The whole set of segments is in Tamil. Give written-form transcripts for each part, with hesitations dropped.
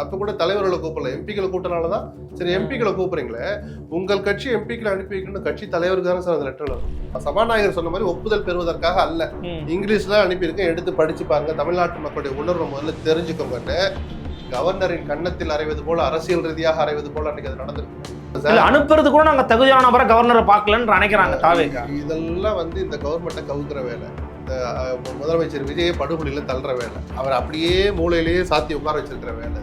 அப்ப கூட தலைவர்களை கூப்பிடல, எம்பிக்களை கூட்டனாலதான். சரி, எம்பிக்களை கூப்பிடுறீங்களே, உங்கள் கட்சி எம்பிக்களை அனுப்பி வைக்கணும், கட்சி தலைவருக்கு தானே சார் அந்த லெட்டர்ல இருக்கும். சபாநாயகர் சொன்ன மாதிரி ஒப்புதல் பெறுவதற்காக அல்ல, இங்கிலீஷ்ல அனுப்பியிருக்கேன், எடுத்து படிச்சு பாருங்க, தமிழ்நாட்டு மக்களுடைய உணர்வு முதல்ல தெரிஞ்சுக்கோங்கன்னு கவர்னரின் கன்னத்தில் அறைவது போல, அரசியல் ரீதியாக அறைவது போல அன்னைக்கு அது நடந்திருக்கு. அனுப்புறது கூட நாங்க தகுதியான நபரை கவர்னரை பார்க்கலன்னு நினைக்கிறாங்க தாவேகா. இதெல்லாம் இந்த கவர்மெண்ட்டை கவுக்குற வேலை, இந்த முதலமைச்சர் விஜயை படுகொலியில தள்ளுற வேலை, அவர் அப்படியே மூலையிலேயே சாத்தி உட்கார வச்சிருக்கிற வேலை.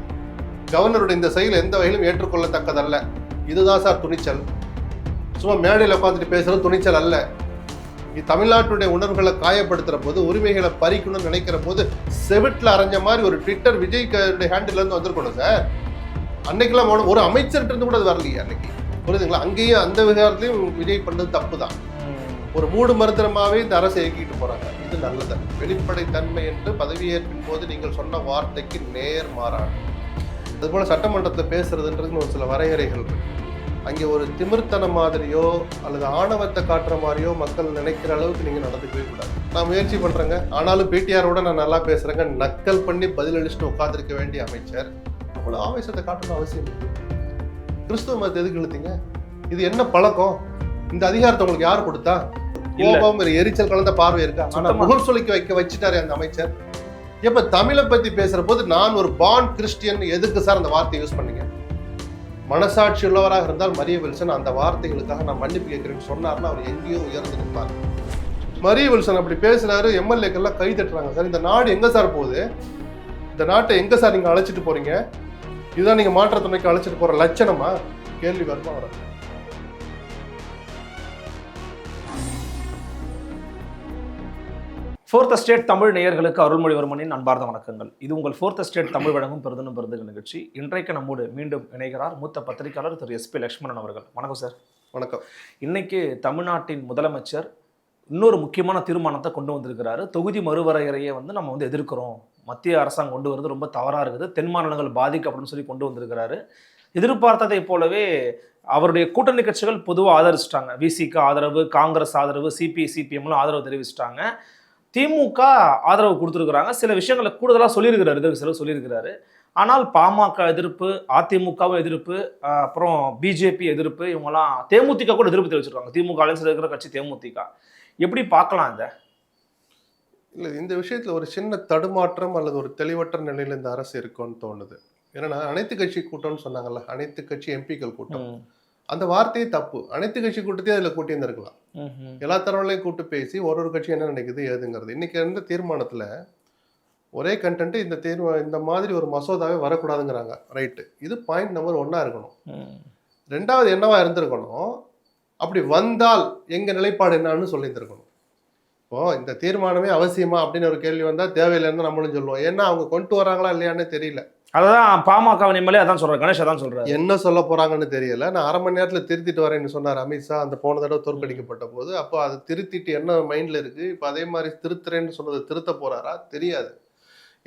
கவர்னருடைய இந்த செயல் எந்த வகையிலும் ஏற்றுக்கொள்ளத்தக்கதல்ல. இதுதான் சார் துணிச்சல். சும்மா மேடையில் உட்காந்துட்டு பேசுறது துணிச்சல் அல்ல. தமிழ்நாட்டுடைய உணர்வுகளை காயப்படுத்துற போது, உரிமைகளை பறிக்கணும்னு நினைக்கிற போது செவிட்ல அரைஞ்ச மாதிரி ஒரு ட்விட்டர் விஜய் ஹேண்டில் இருந்து வந்திருக்கணும் சார். அன்னைக்கெல்லாம் ஒரு அமைச்சர்கிட்ட இருந்து கூட அது வரலையே அன்னைக்கு, புரியுதுங்களா? அங்கேயும் அந்த விவகாரத்திலையும் விஜய் பண்ணது தப்பு தான். ஒரு மூடு மருத்துவமாவே இந்த அரசை இயக்கிட்டு போறாங்க. இது நல்லதல்ல. வெளிப்படைத்தன்மை என்று பதவியேற்பின் போது நீங்கள் சொன்ன வார்த்தைக்கு நேர் மாறான, அதுபோல சட்டமன்றத்தில் பேசுறதுன்றது ஒரு சில வரையறைகள் இருக்கு. அங்கே ஒரு திமிர்த்தனம் மாதிரியோ அல்லது ஆணவத்தை காட்டுற மாதிரியோ மக்கள் நினைக்கிற அளவுக்கு நீங்க நடந்துக்கவே கூடாது. நான் முயற்சி பண்றேங்க, ஆனாலும் பிடிஆரோட நான் நல்லா பேசுறேங்க, நக்கல் பண்ணி பதிலளிச்சுட்டு உட்காந்துருக்க வேண்டிய அமைச்சர் அவ்வளவு ஆவேசத்தை காட்டணும் அவசியம் இல்லை. கிறிஸ்துவ மதத்தை எதுக்கு இழுத்தீங்க? இது என்ன பழக்கம்? இந்த அதிகாரத்தை உங்களுக்கு யார் கொடுத்தா? கோபம், எரிச்சல் கலந்த பார்வை இருக்கா? ஆனா முகம் சொல்லிக்க வச்சுட்டாரு அந்த அமைச்சர். எப்ப தமிழை பத்தி பேசுற போது நான் ஒரு பான் கிறிஸ்டியன், எதுக்கு சார் அந்த வார்த்தையை யூஸ் பண்ணீங்க? மனசாட்சி உள்ளவராக இருந்தால் மரிய வில்சன் அந்த வார்த்தைகளுக்காக நான் மன்னிப்பு கேட்கிறேன்னு சொன்னார்னா அவர் எங்கேயும் உயர்ந்து நிற்பார். மரிய வில்சன் அப்படி பேசுறாரு, எம்எல்ஏக்கெல்லாம் கை தட்டுறாங்க. சார், இந்த நாடு எங்க சார் போகுது? இந்த நாட்டை எங்க சார் நீங்க அழைச்சிட்டு போறீங்க? இதுதான் நீங்க மாற்றத்துணைக்கு அழைச்சிட்டு போற லட்சணமா? கேள்வி வருமா வர? ஃபோர்த் எஸ்டேட் தமிழ் நேயர்களுக்கு அருள்மொழிவர்மனின் அன்பார்ந்த வணக்கங்கள். இது உங்கள் ஃபோர்த் எஸ்டேட் தமிழ் வழங்கும் பெருதனும் பெருதுகள் நிகழ்ச்சி. இன்றைக்கு நம்மோடு மீண்டும் இணைகிறார் மூத்த பத்திரிகையாளர் திரு SP லட்சுமணன் அவர்கள். வணக்கம் சார். வணக்கம். இன்னைக்கு தமிழ்நாட்டின் முதலமைச்சர் இன்னொரு முக்கியமான தீர்மானத்தை கொண்டு வந்திருக்கிறாரு. தொகுதி மறுவரையறையை நம்ம எதிர்க்கிறோம், மத்திய அரசாங்கம் கொண்டு வருது ரொம்ப தவறாக இருக்குது, தென் மாநிலங்கள் பாதிக்கு அப்படின்னு சொல்லி கொண்டு வந்திருக்கிறாரு. எதிர்பார்த்ததை போலவே அவருடைய கூட்டணி கட்சிகள் பொதுவாக ஆதரிச்சிட்டாங்க. விசிக்கு ஆதரவு, காங்கிரஸ் ஆதரவு, சிபிஎம்லாம் ஆதரவு தெரிவிச்சிட்டாங்க. திமுக ஆதரவு கொடுத்துருக்குறாங்க. சில விஷயங்களை கூடுதலாக சொல்லியிருக்கிறாரு, இதற்கு சில சொல்லியிருக்கிறாரு. ஆனால் பாமக எதிர்ப்பு, அதிமுகவும் எதிர்ப்பு, அப்புறம் பிஜேபி எதிர்ப்பு, இவங்கெல்லாம் தேமுதிக கூட எதிர்ப்பு தெரிவிச்சிருக்காங்க. திமுக அலைன்ஸ்ல இருக்கிற கட்சி தேமுதிக. எப்படி பார்க்கலாம் இதை? இல்லை, இந்த விஷயத்தில் ஒரு சின்ன தடுமாற்றம் அல்லது ஒரு தெளிவற்ற நிலையில் இந்த அரசு இருக்கும்னு தோணுது. ஏன்னா அனைத்து கட்சி கூட்டம்னு சொன்னாங்கல்ல, அனைத்து கட்சி எம்பிக்கள் கூட்டம், அந்த வார்த்தையே தப்பு. அனைத்து கட்சி கூட்டத்தையும் அதில் கூட்டி இருந்திருக்கலாம். எல்லா தரவுகளையும் கூட்டு பேசி ஒரு கட்சி என்ன நினைக்குது ஏதுங்கிறது. இன்னைக்கு இருந்த தீர்மானத்தில் ஒரே கண்டென்ட், இந்த மாதிரி ஒரு மசோதாவே வரக்கூடாதுங்கிறாங்க. ரைட்டு, இது பாயிண்ட் நம்பர் 1 இருக்கணும். 2வது என்னவா இருந்திருக்கணும், அப்படி வந்தால் எங்க நிலைப்பாடு என்னன்னு சொல்லியிருந்திருக்கணும். இப்போ இந்த தீர்மானமே அவசியமா அப்படின்னு ஒரு கேள்வி வந்தால் தேவையில்லைன்னு நம்மளும் சொல்லுவோம். ஏன்னா அவங்க கொண்டு வராங்களா இல்லையான்னு தெரியல. அதான் பாமக எம்எல்ஏ அதான் சொல்றாரு, கணேஷ் அதான் சொல்றாரு. என்ன சொல்ல போறாங்கன்னு தெரியல. நான் 1/2 மணி நேரத்தில் திருத்திட்டு வரேன்னு சொன்னார் அமித்ஷா அந்த போன தடவை தோற்கடிக்கப்பட்ட போது. அப்போ அதை திருத்திட்டு என்ன மைண்ட்ல இருக்கு, இப்போ அதே மாதிரி திருத்துறேன்னு சொன்னதை திருத்த போறாரா தெரியாது.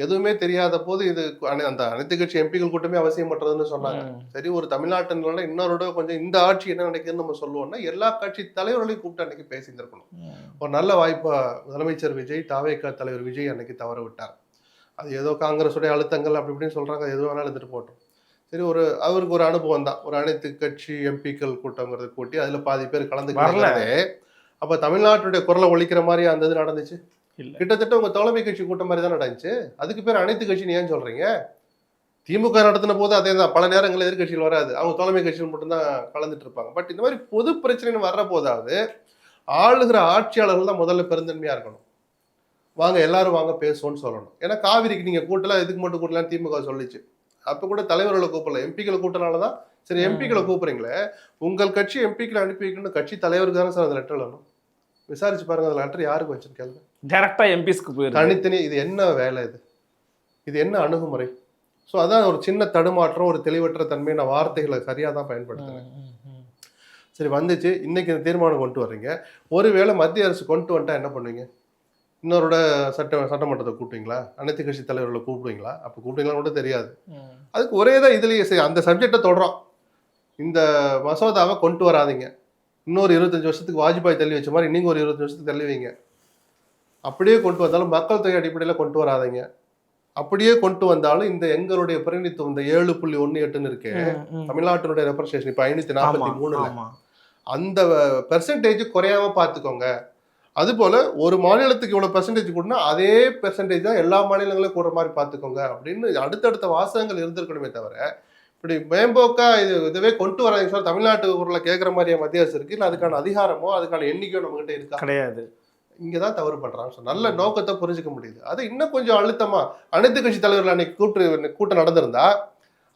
எதுவுமே தெரியாத போது இது அந்த அனைத்து கட்சி எம்பிக்கள் கூட்டமே அவசியமற்றதுன்னு சொன்னாங்க. சரி, ஒரு தமிழ்நாட்டு நிலையில இன்னொரு கொஞ்சம் இந்த ஆட்சி என்ன நினைக்குதுன்னு நம்ம சொல்லுவோம்னா எல்லா கட்சி தலைவர்களையும் கூப்பிட்டு அன்னைக்கு பேசியிருந்திருக்கணும். ஒரு நல்ல வாய்ப்பா முதலமைச்சர் விஜய், தாவேகா தலைவர் விஜய் அன்னைக்கு தவற விட்டார். அது ஏதோ காங்கிரஸுடைய அழுத்தங்கள் அப்படி இப்படின்னு சொல்றாங்க, எதுவும் வேணாலும் எடுத்துட்டு போட்டோம். சரி, அவருக்கு ஒரு அனுபவம் தான். ஒரு அனைத்து கட்சி எம்பிக்கள் கூட்டங்கிறது கூட்டி அதுல பாதி பேர் கலந்துக்கிறதே. அப்ப தமிழ்நாட்டுடைய குரலை ஒழிக்கிற மாதிரி அந்த இது நடந்துச்சு. கிட்டத்தட்ட உங்க தோழமை கட்சி கூட்டம் மாதிரி தான் நடந்துச்சு. அதுக்கு பேர் அனைத்து கட்சி ஏன் சொல்றீங்க? திமுக நடத்தின போது அதே தான். பல நேரங்களில் எதிர்கட்சியில் வராது, அவங்க தோழமை கட்சியில் மட்டும்தான் கலந்துட்டு இருப்பாங்க. பட் இந்த மாதிரி பொது பிரச்சனைன்னு வர்ற போதாவது ஆளுகிற ஆட்சியாளர்கள் தான் முதல்ல பெருந்தன்மையா இருக்கணும். வாங்க எல்லாரும் வாங்க பேசுவோன்னு சொல்லணும். ஏன்னா காவிரிக்கு நீங்க கூட்டலாம், எதுக்கு மட்டும் கூட்டலாம் திமுக சொல்லிச்சு. அப்ப கூட தலைவர்களை கூப்பிடல, எம்பிக்களை கூட்டனாலதான். சரி, எம்பிக்களை கூப்பிடுறீங்களே, உங்கள் கட்சி எம்பிக்களை அனுப்பி வைக்கணும், கட்சி தலைவருக்கு தானே சார் அந்த லெட்டர் வரணும். விசாரிச்சு பாருங்க, அந்த லெட்டர் யாருக்கு வச்சிருக்கேன்? டைரக்டா எம்பிஸ்க்கு போயிருக்கு. தனித்தனி. இது என்ன வேலை? இது என்ன அணுகுமுறை? ஸோ அதான் ஒரு சின்ன தடுமாற்றம், ஒரு தெளிவற்ற தன்மையான வார்த்தைகளை சரியா தான் பயன்படுத்துறேன். சரி, வந்துச்சு. இன்னைக்கு இந்த தீர்மானம் கொண்டு வர்றீங்க. ஒருவேளை மத்திய அரசு கொண்டு வந்துட்டா என்ன பண்ணுவீங்க? இன்னொருட சட்டமன்றத்தை கூப்பிடுவீங்களா? அனைத்து கட்சி தலைவர்களை கூப்பிடுவீங்களா? அப்போ கூப்பிடுவீங்களா கூட தெரியாது. அதுக்கு ஒரே தான் இதுலேயே அந்த சப்ஜெக்டை தொடரும். இந்த மசோதாவை கொண்டு வராதிங்க, இன்னொரு 25 வருஷத்துக்கு வாஜ்பாய் தள்ளி வச்ச மாதிரி நீங்க ஒரு 25 வருஷத்துக்கு தள்ளி வைங்க. அப்படியே கொண்டு வந்தாலும் மக்கள் தொகை அடிப்படையில் கொண்டு வராதிங்க. அப்படியே கொண்டு வந்தாலும் இந்த எங்களுடைய பிரதிநிதித்துவம் இந்த 7.18 இருக்கு தமிழ்நாட்டினுடைய ரெப்ரசன்டேஷன் இப்ப 543 அந்த பெர்சன்டேஜ் குறையாம பாத்துக்கோங்க. அது போல ஒரு மாநிலத்துக்கு இவ்வளவு பெர்சன்டேஜ் கூடனா அதே பெர்சன்டேஜ் தான் எல்லா மாநிலங்களும் கூடுற மாதிரி பாத்துக்கோங்க அப்படின்னு அடுத்தடுத்த வாசகங்கள் இருந்திருக்கணுமே தவிர இப்படி மேம்போக்கா இதுவே கொண்டு வராங்க சார். தமிழ்நாட்டு ஊர்ல கேட்குற மாதிரியே மத்திய அரசு இருக்கு, இல்லை அதுக்கான அதிகாரமோ அதுக்கான எண்ணிக்கையோ நம்ம கிட்ட இருக்கா? கிடையாது. இங்கதான் தவறு பண்றாங்க. நல்ல நோக்கத்தை புரிஞ்சுக்க முடியுது. அது இன்னும் கொஞ்சம் அழுத்தமா அனைத்து கட்சி தலைவர்கள் அன்னைக்கு கூட்டம் நடந்திருந்தா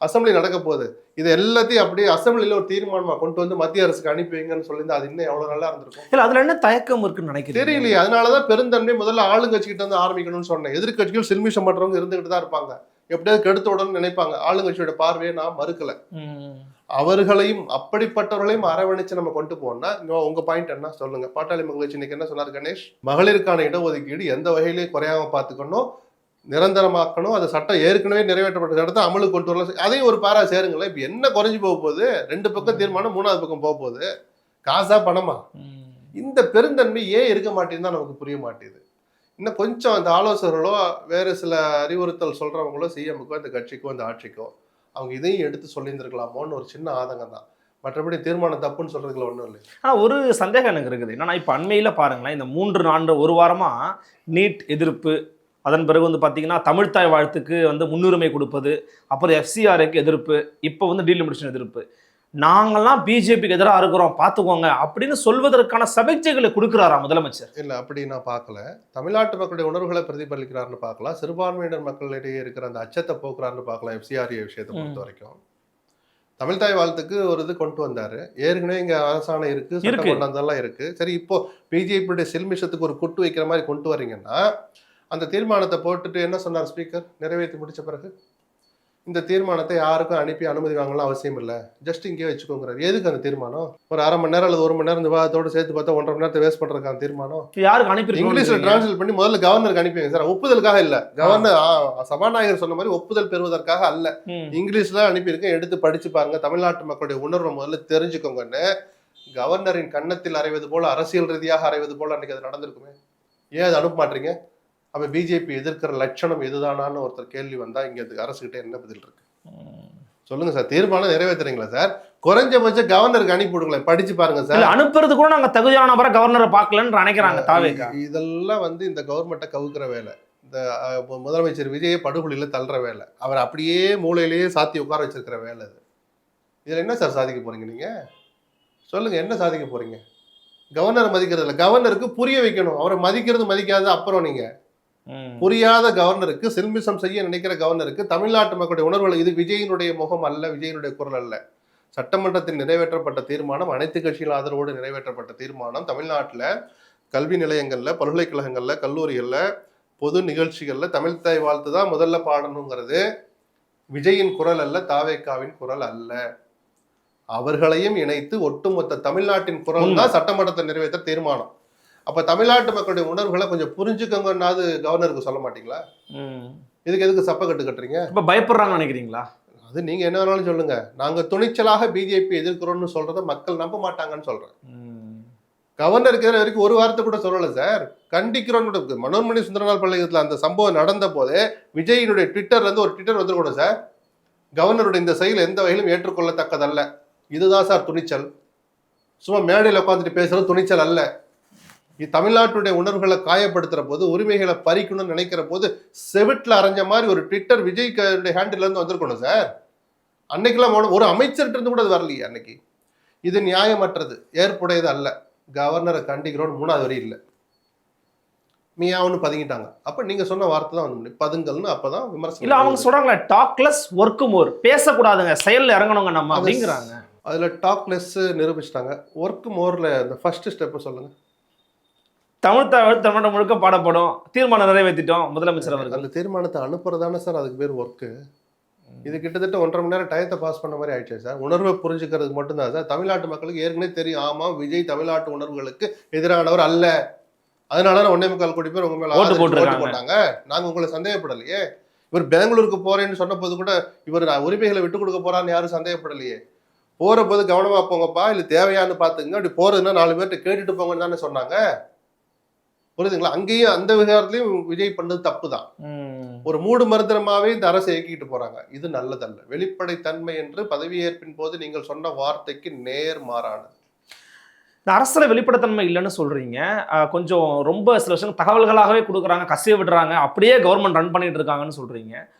அசம்பிளி நடக்க போகுது, இது எல்லாத்தையும் அப்படியே அசம்பிளில ஒரு தீர்மானமா கொண்டு வந்து மத்திய அரசுக்கு அனுப்பி வைங்கன்னு சொல்லியிருந்தா அது இன்னும் எவ்வளவு நல்லா இருந்திருக்கும். இல்ல அதுல என்ன தயக்கம் இருக்குன்னு நினைக்கிறேன். தெரியலையே. அதனாலதான் பெருந்தன்மை முதல்ல ஆளுங்கட்சிக்கிட்ட இருந்து ஆரம்பிக்கணும்னு சொன்னேன். எதிர்கட்சிகள் சில்மிஷம் பண்றவங்க இருந்துகிட்டு தான் இருப்பாங்க, எப்படியாவது கெடுத்து விடணும்னு நினைப்பாங்க. ஆளுங்கட்சியோட பார்வையை நான் மறுக்கல. அவர்களையும் அப்படிப்பட்டவர்களையும் அரவணைச்சு நம்ம கொண்டு போனா உங்க பாயிண்ட் என்ன சொல்லுங்க. பாட்டாளி மக்கள் கட்சி இன்னைக்கு என்ன சொன்னார் கணேஷ்? மகளிருக்கான இடஒதுக்கீடு எந்த வகையிலேயே குறையாம பார்த்துக்கணும், நிரந்தரமாக்கணும், அது சட்டம் ஏற்கனவே நிறைவேற்றப்பட்ட சட்டத்தை அமலுக்கு கொண்டு வரலாம், அதையும் ஒரு பாரா சேருங்களேன். இப்ப என்ன குறைஞ்சு போக போகுது? 2 பக்கம் தீர்மானம், 3வது பக்கம் போக போகுது. காசா பணமா? இந்த பெருந்தன்மை ஏன் இருக்க மாட்டேங்குது நமக்கு புரிய மாட்டேங்குது. இன்னும் கொஞ்சம் அந்த ஆலோசகர்களோ வேறு சில அறிவுறுத்தல் சொல்றவங்களோ சிஎம்முக்கோ இந்த கட்சிக்கோ இந்த ஆட்சிக்கோ அவங்க இதையும் எடுத்து சொல்லியிருந்திருக்கலாமோன்னு ஒரு சின்ன ஆதங்கம் தான். மற்றபடி தீர்மானம் தப்புன்னு சொல்றதுல ஒன்றும் இல்லை. ஆனால் ஒரு சந்தேகம் எனக்கு இருக்குது. என்னன்னா இப்போ அண்மையில் பாருங்களேன், இந்த 3 ஒரு வாரமா நீட் எதிர்ப்பு, அதன் பிறகு வந்து பார்த்தீங்கன்னா தமிழ்த்தாய் வாழ்த்துக்கு வந்து முன்னுரிமை கொடுப்பது, அப்புறம் எஃப்சிஆருக்கு எதிர்ப்பு, இப்போ வந்து டீலிமிட்டேஷன் எதிர்ப்பு, நாங்கள்லாம் பிஜேபிக்கு எதிராக இருக்கிறோம் பார்த்துக்கோங்க அப்படின்னு சொல்வதற்கான சமிக்ஞைகளை கொடுக்குறாரா முதலமைச்சர்? இல்லை, அப்படி நான் பார்க்கல. தமிழ்நாட்டு மக்களுடைய உணர்வுகளை பிரதிபலிக்கிறாருன்னு பார்க்கலாம், சிறுபான்மையினர் மக்களிடையே இருக்கிற அந்த அச்சத்தை போக்குறாருன்னு பார்க்கலாம். எஃப்சிஆர்ஏ விஷயத்தை பொறுத்த வரைக்கும் தமிழ்த்தாய் வாழ்த்துக்கு ஒரு இது கொண்டு வந்தாரு. ஏற்கனவே இங்க அரசாணை இருக்கு, சட்டம் கொண்டாந்தெல்லாம் இருக்கு. சரி, இப்போ பிஜேபியுடைய சில்மிஷத்துக்கு ஒரு குட்டு வைக்கிற மாதிரி கொண்டு வரீங்கன்னா அந்த தீர்மானத்தை போட்டுட்டு என்ன சொன்னார் ஸ்பீக்கர் நிறைவேற்றி முடிச்ச பிறகு? இந்த தீர்மானத்தை யாருக்கும் அனுப்பி அனுமதி வாங்கலாம் அவசியம் இல்லை, ஜஸ்ட் இங்கே வச்சுக்கோங்கிறார். எதுக்கு அந்த தீர்மானம்? ஒரு அரை மணி நேரம் அல்லது 1 மணி நேரம் இந்த விவாதத்தோடு சேர்த்து பார்த்தா 1.5 மணி நேரத்தை வேஸ்ட் பண்றதுக்கான தீர்மானம் யாருக்கு அனுப்பி? இங்கிலீஷ்ல டிரான்ஸ்லேட் பண்ணி முதல்ல கவர்னருக்கு அனுப்பிங்க சார். ஒப்புதலுக்காக இல்ல, கவர்னர் சபாநாயகர் சொன்ன மாதிரி ஒப்புதல் பெறுவதற்காக அல்ல. இங்கிலீஷ்ல அனுப்பியிருக்கேன், எடுத்து படிச்சு பாருங்க, தமிழ்நாட்டு மக்களுடைய உணர்வை முதல்ல தெரிஞ்சுக்கோங்கன்னு கவர்னரின் கன்னத்தில் அறைவது போல, அரசியல் ரீதியாக அறைவது போல அன்னைக்கு அது நடந்திருக்குமே. ஏன் அதை அனுப்ப மாட்டீங்க? அப்ப பிஜேபி எதிர்க்கிற லட்சணம் எதுதானான்னு ஒருத்தர் கேள்வி வந்தா இங்க அரசுகிட்ட என்ன பதில் இருக்கு சொல்லுங்க சார். தீர்மானம் நிறைவேற்றுறீங்களா சார்? குறைஞ்சபட்சம் கவர்னருக்கு அனுப்பி விடுங்களேன், படிச்சு பாருங்க சார். அனுப்புறது கூட நாங்க தகுதியான நபரை கவர்னரை பார்க்கலன்னு நினைக்கிறாங்க தாவேகா. இதெல்லாம் வந்து இந்த கவர்மெண்ட்டை கவுக்குற வேலை, இந்த முதலமைச்சர் விஜயை படுகொலியில தள்ளுற வேலை, அவர் அப்படியே மூளையிலேயே சாத்தி உட்கார வச்சிருக்கிற வேலை. அது இதுல என்ன சார் சாதிக்க போறீங்க நீங்க? சொல்லுங்க, என்ன சாதிக்க போறீங்க? கவர்னர் மதிக்கிறது இல்லை, கவர்னருக்கு புரிய வைக்கணும். அவரை மதிக்கிறது மதிக்காத அப்புறம் நீங்க புரியாத கவர்னருக்கு, சில்மிசம் செய்ய நினைக்கிற கவர்னருக்கு தமிழ்நாட்டு மக்களுடைய உணர்வுகள், இது விஜயினுடைய முகம் அல்ல, விஜயினுடைய குரல் அல்ல. சட்டமன்றத்தில் நிறைவேற்றப்பட்ட தீர்மானம், அனைத்து கட்சிகள் ஆதரவோடு நிறைவேற்றப்பட்ட தீர்மானம், தமிழ்நாட்டில் கல்வி நிலையங்கள்ல, பல்கலைக்கழகங்கள்ல, கல்லூரிகள்ல, பொது நிகழ்ச்சிகள்ல தமிழ்த்தாய் வாழ்த்து தான் முதல்ல பாடணுங்கிறது விஜயின் குரல் அல்ல, தாவேக்காவின் குரல் அல்ல. அவர்களையும் இணைத்து ஒட்டுமொத்த தமிழ்நாட்டின் குரல் தான் சட்டமன்றத்தை நிறைவேற்ற தீர்மானம். அப்ப தமிழ்நாட்டு மக்களுடைய உணர்வுகளை கொஞ்சம் புரிஞ்சுக்கோங்கன்னாது கவர்னருக்கு சொல்ல மாட்டீங்களா? இதுக்கு எதுக்கு சப்ப கட்டு கட்டுறீங்க? இப்ப பயப்படுறாங்க நினைக்கிறீங்களா? அது நீங்க என்ன வேணாலும் சொல்லுங்க, நாங்க துணிச்சலாக பிஜேபி எதிர்க்கிறோம்னு சொல்றத மக்கள் நம்ப மாட்டாங்கன்னு சொல்றேன். கவர்னருக்கு வரைக்கும் ஒரு வார்த்தை கூட சொல்லல சார். கண்டிக்கிறோம். மனோன்மணி சுந்தரநாள் பல்கலைக்கழகத்தில் அந்த சம்பவம் நடந்த போதே விஜயினுடைய ட்விட்டர்ல இருந்து ஒரு ட்விட்டர் வந்துருக்கூடும் சார், கவர்னருடைய இந்த செயல் எந்த வகையிலும் ஏற்றுக்கொள்ளத்தக்கதல்ல, இதுதான் சார் துணிச்சல். சும்மா மேடையில் உட்காந்துட்டு பேசுறது துணிச்சல் அல்ல. தமிழ்நாட்டுடைய உணர்வுகளை காயப்படுத்துற போது, உரிமைகளை பறிக்கணும்னு நினைக்கிற போது செவிட்ல அரைஞ்ச மாதிரி ஒரு ட்விட்டர் விஜய் ஹேண்டில் இருந்து வந்திருக்கணும் சார். அன்னைக்கெல்லாம் ஒரு அமைச்சர்கிட்ட இருந்து கூட அது வரலையே அன்னைக்கு. இது நியாயமற்றது, ஏற்புடையது அல்ல. கவர்னரை கண்டிக்கிறோம் 3வது வரி இல்லை, மியாவுன்னு பதுங்கிட்டாங்க. அப்ப நீங்க சொன்ன வார்த்தை தான் வந்து பதுங்கல்னு அப்பதான் விமர்சனம். இல்ல அவங்க சொல்றாங்களே டாக்லெஸ் ஒர்க் மோர், பேசக்கூடாதுங்க, செயல்ல இறங்கணுங்க நம்ம அப்படிங்கிறாங்க. அதுல டாக்லெஸ் நிரூபிச்சிட்டாங்க. ஒர்க் மோர்ல இந்த ஃபர்ஸ்ட் ஸ்டெப் சொல்லுங்க. தமிழ்நாடு முழுக்க பாடப்படும், தீர்மானம் நிறைவேற்றிட்டோம் முதலமைச்சர் அவர்கள். அந்த தீர்மானத்தை அனுப்புறதானே சார் அதுக்கு பேர் ஒர்க்கு. இது கிட்டத்தட்ட 1.5 மணி நேரம் டயத்தை பாஸ் பண்ண மாதிரி ஆயிடுச்சு சார். உணர்வை புரிஞ்சுக்கிறதுக்கு மட்டும்தான் சார். தமிழ்நாட்டு மக்களுக்கு ஏற்கனவே தெரியும், ஆமா விஜய் தமிழ்நாட்டு உணர்வுகளுக்கு எதிரானவர் அல்ல, அதனால 1.25 கோடி பேர் உங்க மேல ஓட்டு போட்டாங்க. நாங்க உங்களை சந்தேகப்படலையே. இவர் பெங்களூருக்கு போறேன்னு சொன்ன போது கூட இவர் உரிமைகளை விட்டு கொடுக்க போறான்னு யாரும் சந்தேகப்படலையே. போற போது கவனமா போங்கப்பா, இல்ல தேவையான்னு பாத்துங்க, அப்படி போறதுன்னா 4 பேர்கிட்ட கேட்டுட்டு போங்கன்னு தானே சொன்னாங்க. புரியுதுங்களா? அங்கேயும் அந்த விவகாரத்திலையும் விஜய் பண்ணது தப்பு தான். ஒரு மூடு மருந்திரமாவே இந்த அரசை இயக்கிட்டு போறாங்க. இது நல்லதல்ல. வெளிப்படைத்தன்மை என்று பதவியேற்பின் போது நீங்கள் சொன்ன வார்த்தைக்கு நேர் மாறானது. இந்த அரசுல வெளிப்படைத்தன்மை இல்லைன்னு சொல்றீங்க. கொஞ்சம் ரொம்ப சில விஷயம் தகவல்களாகவே கொடுக்குறாங்க, கசிய விடுறாங்க, அப்படியே கவர்மெண்ட் ரன் பண்ணிட்டு இருக்காங்கன்னு சொல்றீங்க.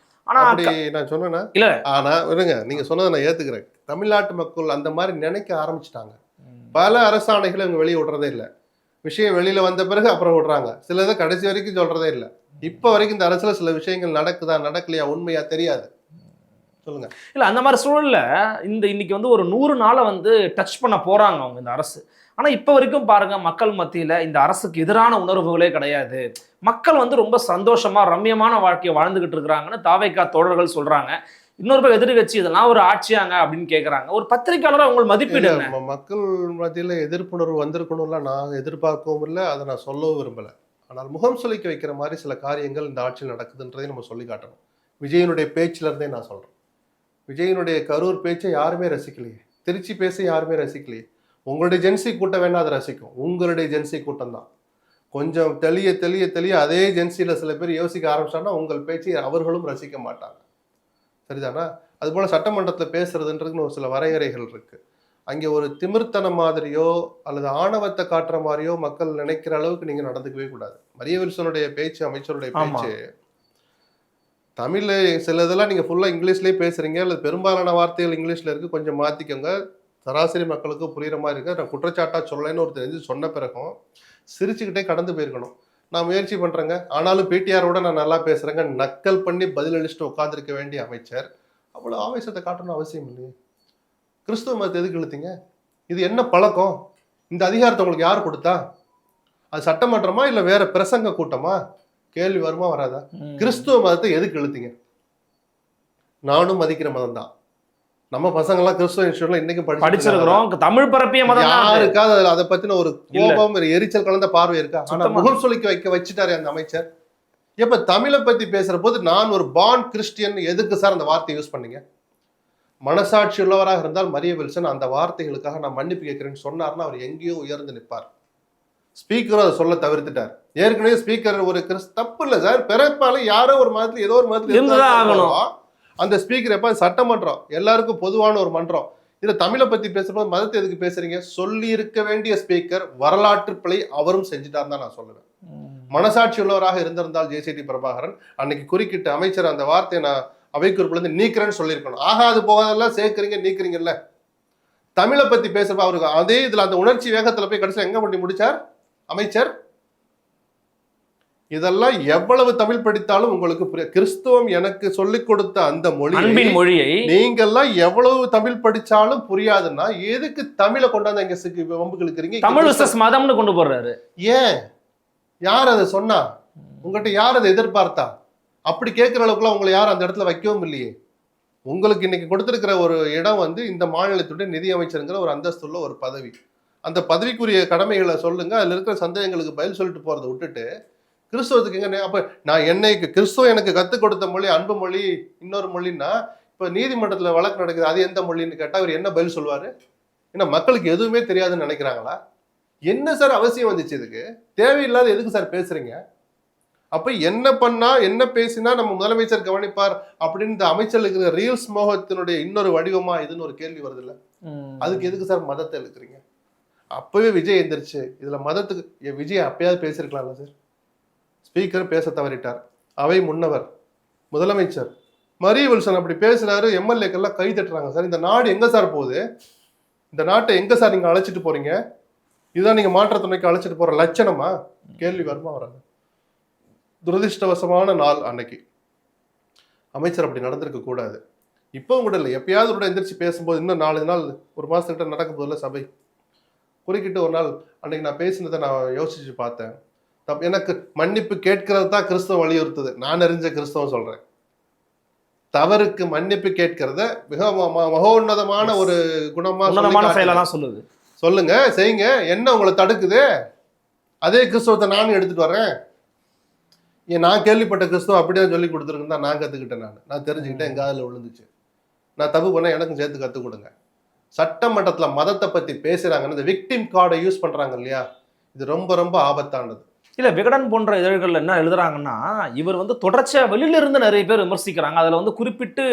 ஆனா அப்படி நான் சொன்னேன்னா இல்ல. ஆனா இருங்க, நீங்க சொன்னதை நான் ஏத்துக்கிறேன். தமிழ்நாட்டு மக்கள் அந்த மாதிரி நினைக்க ஆரம்பிச்சிட்டாங்க. பல அரசாணைகளை இவங்க வெளியே விடுறதே இல்லை. விஷயம் வெளியில வந்த பிறகு அப்புறம் விடுறாங்க. சிலதை கடைசி வரைக்கும் சொல்றதே இல்லை. இப்ப வரைக்கும் இந்த அரசுல சில விஷயங்கள் நடக்குதா நடக்கலையா உண்மையா தெரியாது. சொல்லுங்க. இல்ல அந்த மாதிரி சூழல்ல இன்னைக்கு வந்து ஒரு 100 நாளை வந்து டச் பண்ண போறாங்க அவங்க இந்த அரசு. ஆனா இப்ப வரைக்கும் பாருங்க, மக்கள் மத்தியில இந்த அரசுக்கு எதிரான உணர்வுகளே கிடையாது. மக்கள் வந்து ரொம்ப சந்தோஷமா ரம்மியமான வாழ்க்கையை வாழ்ந்துகிட்டு இருக்கிறாங்கன்னு தாவேகா தோழர்கள் சொல்றாங்க. இன்னொரு பேர் எதிர்கட்சி இதெல்லாம் ஒரு ஆட்சியாங்க அப்படின்னு கேக்குறாங்க. ஒரு பத்திரிகையாளரா உங்கள் மதிப்பீடு என்ன? மக்கள் மத்தியில எதிர்ப்புணர்வு வந்திருக்கணும்ல நான் எதிர்பார்க்கவும் இல்லை, அதை நான் சொல்லவும் விரும்பல. ஆனால் முகம் சுளிக்க வைக்கிற மாதிரி சில காரியங்கள் இந்த ஆட்சியில் நடக்குதுன்றதையும் நம்ம சொல்லி காட்டணும். விஜயனுடைய பேச்சுல இருந்தே நான் சொல்றேன். விஜயனுடைய கரூர் பேச்சை யாருமே ரசிக்கலையே, திருச்சி பேச யாருமே ரசிக்கலையே. உங்களுடைய ஜென்சி கூட்டம் வேணா அதை ரசிக்கும், உங்களுடைய ஜென்சி கூட்டம் தான். கொஞ்சம் தெளிய தெளிய தெளிய அதே ஜென்சியில சில பேர் யோசிக்க ஆரம்பிச்சாங்கன்னா உங்கள் பேச்சை அவர்களும் ரசிக்க மாட்டாங்க. சரிதானா? அதுபோல சட்டமன்றத்தில் பேசுறதுன்றதுன்னு ஒரு சில வரையறைகள் இருக்கு. அங்கே ஒரு திமிர்த்தனம் மாதிரியோ அல்லது ஆணவத்தை காட்டுற மாதிரியோ மக்கள் நினைக்கிற அளவுக்கு நீங்க நடந்துக்கவே கூடாது. மரிய வில்சனுடைய பேச்சு, அமைச்சருடைய பேச்சு தமிழ்ல சில இதெல்லாம் நீங்க ஃபுல்லா இங்கிலீஷ்லயே பேசுறீங்க, அல்லது பெரும்பாலான வார்த்தைகள் இங்கிலீஷ்ல இருக்கு, கொஞ்சம் மாத்திக்கோங்க. சராசரி மக்களுக்கு புரியுற மாதிரி இருக்கு. நான் குற்றச்சாட்டா சொல்லலைன்னு ஒரு தெரிஞ்சு சொன்ன பிறகும் சிரிச்சுக்கிட்டே கடந்து போயிருக்கணும். நான் முயற்சி பண்றேங்க, ஆனாலும் பிடிஆரோட நான் நல்லா பேசுறேங்க, நக்கல் பண்ணி பதில் அளிச்சுட்டு உட்காந்துருக்க வேண்டிய அமைச்சர் அவ்வளவு ஆவேசத்தை காட்டணும் அவசியம் இல்லையே. கிறிஸ்துவ மதத்தை எதுக்கு இழுத்தீங்க? இது என்ன பழக்கம்? இந்த அதிகாரத்தை உங்களுக்கு யார் கொடுத்தா? அது சட்டமன்றமா இல்ல வேற பிரசங்க கூட்டமா? கேள்வி வருமா வராதா? கிறிஸ்துவ மதத்தை எதுக்கு இழுத்தீங்க? நானும் மதிக்கிற மதம் தான். நம்ம பசங்க எல்லாம் கிறிஸ்துவ இன்ஸ்டியூட்ல இன்னைக்கு படிச்சிருக்கிறோம். தமிழ் பரப்பிய மதம் யாருக்காவது அதை பத்தின ஒரு கோபம், எரிச்சல் கலந்த பார்வை இருக்கா? ஆனா முகம் சுளிக்க வச்சுட்டாரு அந்த அமைச்சர். எப்ப தமிழை பத்தி பேசுற போது நான் ஒரு பார்ன் கிறிஸ்டியன், எதுக்கு சார் அந்த வார்த்தை யூஸ் பண்ணீங்க? மனசாட்சி உள்ளவராக இருந்தால் மரிய வில்சன் அந்த வார்த்தைகளுக்காக நான் மன்னிப்பு கேட்கிறேன்னு சொன்னார்னா அவர் எங்கேயோ உயர்ந்து நிற்பார். ஸ்பீக்கரும் அதை சொல்ல தவிர்த்துட்டார். ஏற்கனவே ஸ்பீக்கர் ஒரு தப்பு இல்லை சார், பிறப்பால யாரோ ஒரு மதத்துல ஏதோ ஒரு மதத்துல அந்த ஸ்பீக்கர் எப்ப சட்டமன்றம் எல்லாருக்கும் பொதுவான ஒரு மன்றம், இதுல தமிழை பத்தி பேசும்போது மதத்தை எதுக்கு பேசுறீங்க? சொல்லி இருக்க வேண்டிய ஸ்பீக்கர் வரலாற்று பிழை அவரும் செஞ்சுட்டார் தான் நான் சொல்லுவேன். மனசாட்சி உள்ளவராக இருந்திருந்தால் ஜேசிடி பிரபாகரன் அன்னைக்கு குறுக்கிட்ட அமைச்சர் அந்த வார்த்தையை நான் அவைக்குறிப்புல இருந்து நீக்கிறேன்னு சொல்லியிருக்கணும். ஆகாது போகாதெல்லாம் சேர்க்கிறீங்க நீக்கிறீங்கல்ல. தமிழை பத்தி பேசுறப்ப அவருக்கு அதே இதுல அந்த உணர்ச்சி வேகத்துல போய் கடைசியில் எங்க பண்ணி முடிச்சார் அமைச்சர்? இதெல்லாம் எவ்வளவு தமிழ் படித்தாலும் உங்களுக்கு புரிய. கிறிஸ்துவம் எனக்கு சொல்லிக் கொடுத்த அந்த மொழியை நீங்கெல்லாம் எவ்வளவு தமிழ் படிச்சாலும் புரியாதுன்னா எதுக்கு தமிழை கொண்டாந்து இங்க வம்புக்கு இழுக்கிறீங்க? தமிழ் விசஸ் மதம்னு கொண்டு போறாரு. ஏன்? யார் அதை சொன்னா? உங்ககிட்ட யார் அதை எதிர்பார்த்தா? அப்படி கேட்கிற அளவுக்குலாம் உங்களை யாரும் அந்த இடத்துல வைக்கவும் இல்லையே. உங்களுக்கு இன்னைக்கு கொடுத்திருக்கிற ஒரு இடம் வந்து இந்த மாநிலத்துடைய நிதி அமைச்சருங்கிற ஒரு அந்தஸ்துள்ள ஒரு பதவி. அந்த பதவிக்குரிய கடமைகளை சொல்லுங்க, அதுல இருக்கிற சந்தேகங்களுக்கு பதில் சொல்லிட்டு போறதை விட்டுட்டு கிறிஸ்துவத்துக்கு எங்க? அப்ப நான் என்னைக்கு கிறிஸ்துவம் எனக்கு கற்றுக் கொடுத்த மொழி அன்பு மொழி, இன்னொரு மொழின்னா இப்ப நீதிமன்றத்துல வழக்கு நடக்குது, அது எந்த மொழின்னு கேட்டா அவர் என்ன பதில் சொல்லுவாரு? ஏன்னா மக்களுக்கு எதுவுமே தெரியாதுன்னு நினைக்கிறாங்களா? என்ன சார் அவசியம் வந்துச்சு? இதுக்கு தேவையில்லாத எதுக்கு சார் பேசுறீங்க? அப்ப என்ன பண்ணா என்ன பேசினா நம்ம முதலமைச்சர் கவனிப்பார் அப்படின்னு இந்த அமைச்சர் இருக்கிற ரீல்ஸ் மோகத்தினுடைய இன்னொரு வடிவமா இதுன்னு ஒரு கேள்வி வருது இல்ல? அதுக்கு எதுக்கு சார் மதத்தை எழுக்கிறீங்க? அப்பவே விஜய் எந்திரிச்சு இதுல மதத்துக்கு விஜய் அப்பயாவது பேசியிருக்கலாம்ல சார். ஸ்பீக்கர் பேச தவறிட்டார். அவை முன்னவர் முதலமைச்சர் மரிய வில்சன் அப்படி பேசுறாரு, எம்எல்ஏக்கெல்லாம் கை தட்டுறாங்க. சார் இந்த நாடு எங்க சார் போகுது? இந்த நாட்டை எங்க சார் நீங்க அழைச்சிட்டு போறீங்க? இதுதான் நீங்க மாற்றத்துணைக்கு அழைச்சிட்டு போற லட்சணமா? கேள்வி வருமா வராது? துரதிருஷ்டவசமான நாள் அன்னைக்கு. அமைச்சர் அப்படி நடந்திருக்க கூடாது. இப்பவும் கூட இல்லை, எப்பயாவது கூட எந்திரிச்சு பேசும்போது இன்னும் 4 நாள் ஒரு மாசத்துக்கிட்ட நடக்கும் போதுல சபை குறுக்கிட்டு ஒரு நாள் அன்னைக்கு நான் பேசினதை நான் யோசிச்சு பார்த்தேன். எனக்கு மன்னிப்பு கேட்கிறது தான் கிறிஸ்தவம் வலியுறுத்துது. நான் அறிஞ்ச கிறிஸ்தவம் சொல்றேன். தவறுக்கு மன்னிப்பு கேட்கிறத மிக மகோன்னதமான ஒரு குணமா சொல்லுது. சொல்லுங்க, செய்யுங்க. என்ன உங்களை தடுக்குது? அதே கிறிஸ்தவத்தை நானும் எடுத்துட்டு வரேன். நான் கேள்விப்பட்ட கிறிஸ்தவம் அப்படிதான் சொல்லி கொடுத்துருக்குன்னு தான் நான் கத்துக்கிட்டேன். நான் தெரிஞ்சுக்கிட்டேன், எங்க காதுல விழுந்துச்சு. நான் தப்பு பண்ண எனக்கும் சேர்த்து கற்றுக் கொடுங்க. சட்டமன்றத்துல மதத்தை பத்தி பேசுறாங்கன்னு இந்த விக்டிம் கார்டை யூஸ் பண்றாங்க இல்லையா, இது ரொம்ப ரொம்ப ஆபத்தானது. இல்ல விகடன் போன்ற இதழ்கள்ல என்ன எழுதுறாங்கன்னா, இவர் வந்து தொடர்ச்சியா வெளியில இருந்து நிறைய பேர் விமர்சிக்கிறாங்க. அதுல வந்து குறிப்பிட்டு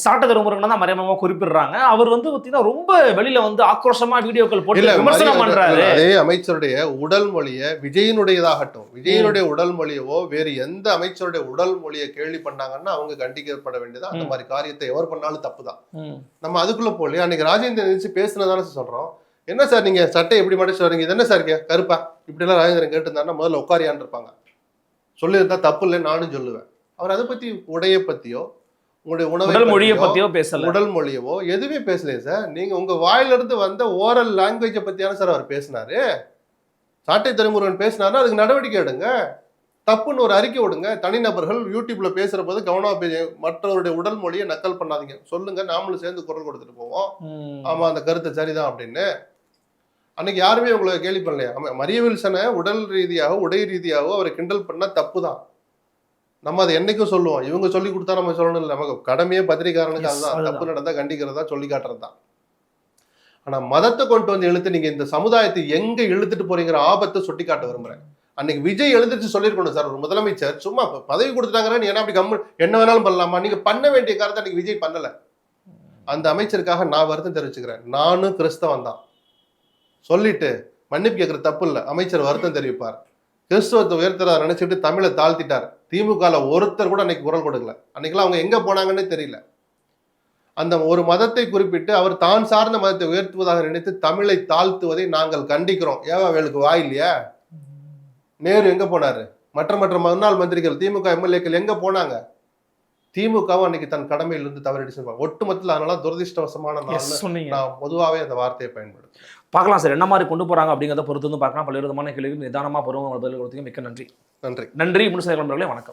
சாட்ட திருமுருகன் தான் மறைமுகமா குறிப்பிடுறாங்க. அவர் வந்து பார்த்தீங்கன்னா, ரொம்ப வெளியில வந்து ஆக்ரோஷமா வீடியோக்கள் போட்டு இல்ல விமர்சனம் பண்றாரு. அதே அமைச்சருடைய உடல் மொழியை விஜயனுடையதாகட்டும், விஜயனுடைய உடல் மொழியவோ வேறு எந்த அமைச்சருடைய உடல் மொழியை கேள்வி பண்ணாங்கன்னா அவங்க கண்டிக்கப்பட வேண்டியது. அந்த மாதிரி காரியத்தை எவர் பண்ணாலும் தப்பு தான். நம்ம அதுக்குள்ள போல அன்னைக்கு ராஜேந்திரன் நினைச்சு பேசுனதானே சொல்றோம். என்ன சார் நீங்க சட்டை எப்படி மடிச்சு வரீங்க, இது என்ன சார் கருப்பா இப்படி எல்லாம் ராஜேந்திரன் கேட்டிருந்தாருன்னா முதல்ல உட்காரியான்னு இருப்பாங்க. சொல்லியிருந்தா தப்பு இல்லை நானும் சொல்லுவேன். அவர் அதை பத்தி உடைய பத்தியோ உங்களுடைய உணவு மொழியை பத்தியோ பேசல, உடல் மொழியவோ எதுவுமே பேசலையே சார். நீங்க உங்க வாயில இருந்து வந்த ஓரல் லாங்குவேஜை பத்தியான சார் அவர் பேசினாரு. சாட்டை துரைமுருகன் பேசினாருன்னா அதுக்கு நடவடிக்கை எடுங்க, தப்புன்னு ஒரு அறிக்கை விடுங்க. தனிநபர்கள் யூடியூப்ல பேசுற போது கவனமா மற்றவருடைய உடல் மொழியை நக்கல் பண்ணாதீங்க, சொல்லுங்க, நாமளும் சேர்ந்து குரல் கொடுத்துட்டு போவோம். ஆமா அந்த கருத்து சரிதான் அப்படின்னு. அன்னைக்கு யாருமே உங்களை கேள்வி பண்ணலையா? மரிய வில்சனை உடல் ரீதியாக உடை ரீதியாகவோ அவரை கிண்டல் பண்ணா தப்பு தான். நம்ம அதை என்னைக்கும் சொல்லுவோம். இவங்க சொல்லி கொடுத்தா நம்ம சொல்லணும் இல்லை, நமக்கு கடமையே பத்திரிகாரனுக்கு அதுதான். தப்பு நடந்தா கண்டிக்கிறதா, சொல்லி காட்டுறது தான். ஆனா மதத்தை கொண்டு வந்து இழுத்து நீங்க இந்த சமுதாயத்தை எங்க இழுத்துட்டு போறீங்கிற ஆபத்தை சுட்டி காட்ட விரும்புறேன். அன்னைக்கு விஜய் எழுந்திரிச்சு சொல்லிருக்கணும் சார், ஒரு முதலமைச்சர் சும்மா பதவி கொடுத்துட்டாங்க நீ என்ன அப்படி என்ன வேணாலும் பண்ணலாமா? நீங்க பண்ண வேண்டிய காரணத்தை அன்னைக்கு விஜய் பண்ணல. அந்த அமைச்சருக்காக நான் வருத்தம் தெரிவிச்சுக்கிறேன். நானும் கிறிஸ்தவன் தான் சொல்லிட்டு மன்னிப்பு கேட்கிற தப்பு இல்லை. அமைச்சர் வருத்தம் தெரிவிப்பார். கிறிஸ்துவத்தை உயர்த்துறத நினைச்சிட்டு தமிழை தாழ்த்திட்டார். திமுகல ஒருத்தர் கூட அன்னைக்கு குரல் கொடுக்கல. அன்னைக்கெல்லாம் அவங்க எங்க போனாங்கன்னே தெரியல. அந்த ஒரு மதத்தை குறிப்பிட்டு அவர் தான் சார்ந்த மதத்தை உயர்த்துவதாக நினைத்து தமிழை தாழ்த்துவதை நாங்கள் கண்டிக்கிறோம். ஏவாவேலுக்கு வாய் இல்லையா? நேரு எங்க போனாரு? மற்ற முன்னாள் மந்திரிகள் திமுக எம்எல்ஏக்கள் எங்க போனாங்க? திமுகவும் அன்னைக்கு தன் கடமையிலிருந்து தவறிடுச்சு. ஒட்டுமொத்தத்தில் அதனால துரதிருஷ்டவசமான நான் பொதுவாகவே அந்த வார்த்தையை பயன்படுத்துறேன். பார்க்கலாம் சார் என்ன மாதிரி கொண்டு போறாங்க அப்படிங்கிறத பொறுத்து வந்து பார்க்கலாம். பல்வேறு விதமான கேள்விகள் நிதானமா பொறுமை பதில் கொடுத்தீங்க. மிக்க நன்றி. நன்றி. நன்றி. முழுசை வணக்கம்.